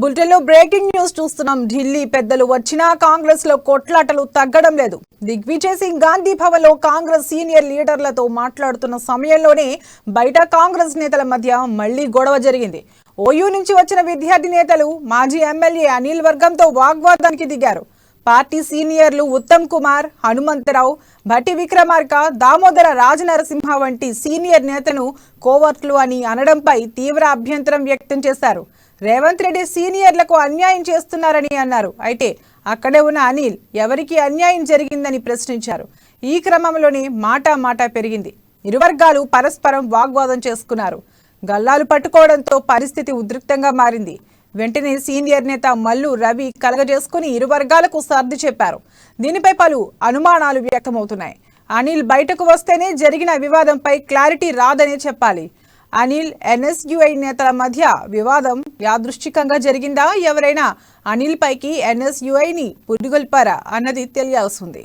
బులెటిన్లో breaking news చూస్తున్నాం. ఢిల్లీ పెద్దలు వచ్చినా కాంగ్రెస్ లో కొట్లాటలు తగ్గడం లేదు. దిగ్విజయ్ సింగ్ గాంధీ భవన్ లో కాంగ్రెస్ సీనియర్ లీడర్లతో మాట్లాడుతున్న సమయంలోనే బయట కాంగ్రెస్ నేతల మధ్య మళ్లీ గొడవ జరిగింది. ఓయూ నుంచి వచ్చిన విద్యార్థి నేతలు మాజీ ఎమ్మెల్యే అనిల్ వర్గంతో వాగ్వాదానికి దిగారు. పార్టీ సీనియర్లు ఉత్తమ్ కుమార్, హనుమంతరావు, భట్టి విక్రమార్క, దామోదర రాజనరసింహ వంటి సీనియర్ నేతను కోవర్ట్లు అని అనడంపై తీవ్ర అభ్యంతరం వ్యక్తం చేశారు. రేవంత్ రెడ్డి సీనియర్లకు అన్యాయం చేస్తున్నారని అన్నారు. అయితే అక్కడే ఉన్న అనిల్ ఎవరికి అన్యాయం జరిగిందని ప్రశ్నించారు. ఈ క్రమంలోనే మాట పెరిగింది. ఇరు వర్గాలు పరస్పరం వాగ్వాదం చేసుకున్నారు. గల్లాలు పట్టుకోవడంతో పరిస్థితి ఉద్రిక్తంగా మారింది. వెంటనే సీనియర్ నేత మల్లు రవి కలగజేసుకుని ఇరు వర్గాలకు సర్ది చెప్పారు. దీనిపై పలు అనుమానాలు వ్యక్తమవుతున్నాయి. అనిల్ బయటకు వస్తేనే జరిగిన వివాదంపై క్లారిటీ రాదనే చెప్పాలి. అనిల్, ఎన్ఎస్యుఐ నేతల మధ్య వివాదం యాదృష్టికంగా జరిగిందా, ఎవరైనా అనిల్ పైకి ఎన్ఎస్యుఐని పురిగొల్పారా అన్నది తెలియాల్సింది.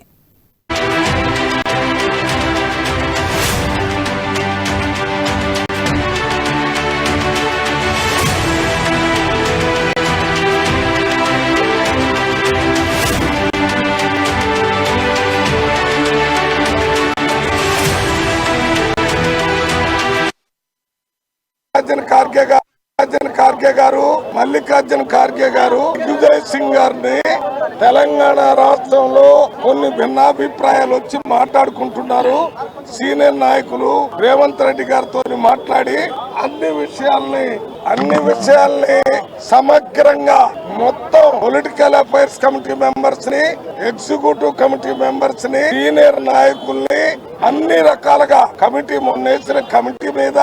ఖార్గే గారు, మల్లికార్జున ఖార్గే గారు దిగ్విజయ్ సింగ్ గారిని తెలంగాణ రాష్ట్రంలో కొన్ని భిన్నాభిప్రాయాలు వచ్చి మాట్లాడుకుంటున్నారు. సీనియర్ నాయకులు రేవంత్ రెడ్డి గారితో మాట్లాడి అన్ని విషయాల్ని సమగ్రంగా మొత్తం పొలిటికల్ అఫైర్స్ కమిటీ మెంబర్స్ ని, ఎగ్జిక్యూటివ్ కమిటీ మెంబర్స్ ని, సీనియర్ నాయకుల్ని అన్ని రకాలుగా కమిటీ మొన్న వేసిన కమిటీ మీద,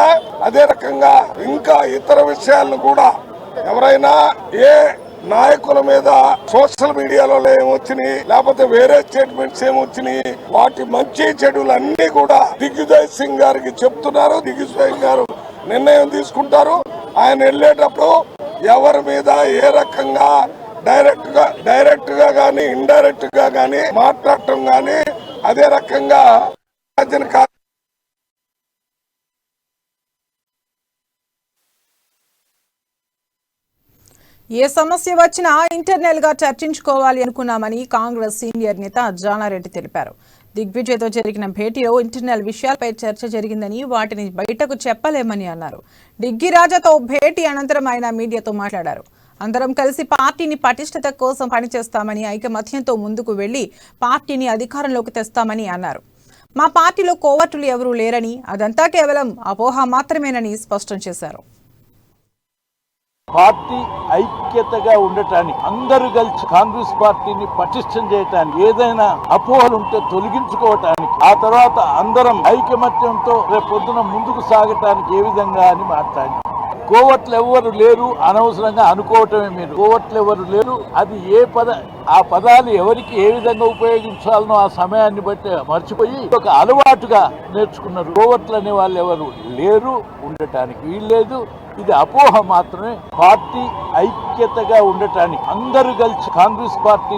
అదే రకంగా ఇంకా ఇతర విషయాలను కూడా ఎవరైనా ఏ నాయకుల మీద సోషల్ మీడియాలో ఏమొచ్చినాయి, లేకపోతే వేరే స్టేట్మెంట్స్ ఏమొచ్చినాయి, వాటి మంచి చెడులు అన్ని కూడా దిగ్విజయ్ సింగ్ గారికి చెప్తున్నారు. దిగ్విజయ్ సింగ్ గారు నిర్ణయం తీసుకుంటారు. ఆయన వెళ్ళేటప్పుడు ఎవరి మీద ఏ రకంగా డైరెక్ట్ గా గానీ ఇండైరెక్ట్ గా గానీ మాట్లాడటం గానీ, అదే రకంగా ఏ సమస్య వచ్చినా ఇంటర్నల్ గా చర్చించుకోవాలి అనుకున్నామని కాంగ్రెస్ సీనియర్ నేత జానారెడ్డి తెలిపారు. దిగ్విజయ్తో జరిగిన భేటీలో ఇంటర్నల్ విషయాలపై చర్చ జరిగిందని, వాటిని బయటకు చెప్పలేమని అన్నారు. డిగ్గీ రాజాతో భేటీ అనంతరం ఆయన మీడియాతో మాట్లాడారు. అందరం కలిసి పార్టీని పటిష్టత కోసం పనిచేస్తామని, ఐకమత్యంతో ముందుకు వెళ్లి పార్టీని అధికారంలోకి తెస్తామని అన్నారు. మా పార్టీలో కోవర్టులు ఎవరూ లేరని, అదంతా కేవలం అపోహ మాత్రమేనని స్పష్టం చేశారు. పార్టీ ఐక్యతగా ఉండటానికి, అందరూ కలిసి కాంగ్రెస్ పార్టీని పటిష్టం చేయటానికి, ఏదైనా అపోహలుంటే తొలగించుకోవటానికి, ఆ తర్వాత అందరం ఐకమత్యంతో రేపు పొద్దున ముందుకు సాగటానికి ఏ విధంగా అని మాట్లాడి, కోవట్లు ఎవరు లేరు అనవసరంగా అనుకోవటమే. మీరు కోవట్లు ఎవరు లేరు, అది ఆ పదాలు ఎవరికి ఏ విధంగా ఉపయోగించాలనో ఆ సమయాన్ని బట్టి మర్చిపోయి ఒక అలవాటుగా నేర్చుకున్నారు. కోవట్లు అనే వాళ్ళు ఎవరు లేరు, ఉండటానికి వీల్లేదు. ఇది అపోహ మాత్రమే. పార్టీ ఐక్యతగా ఉండటానికి, అందరూ కలిసి కాంగ్రెస్ పార్టీ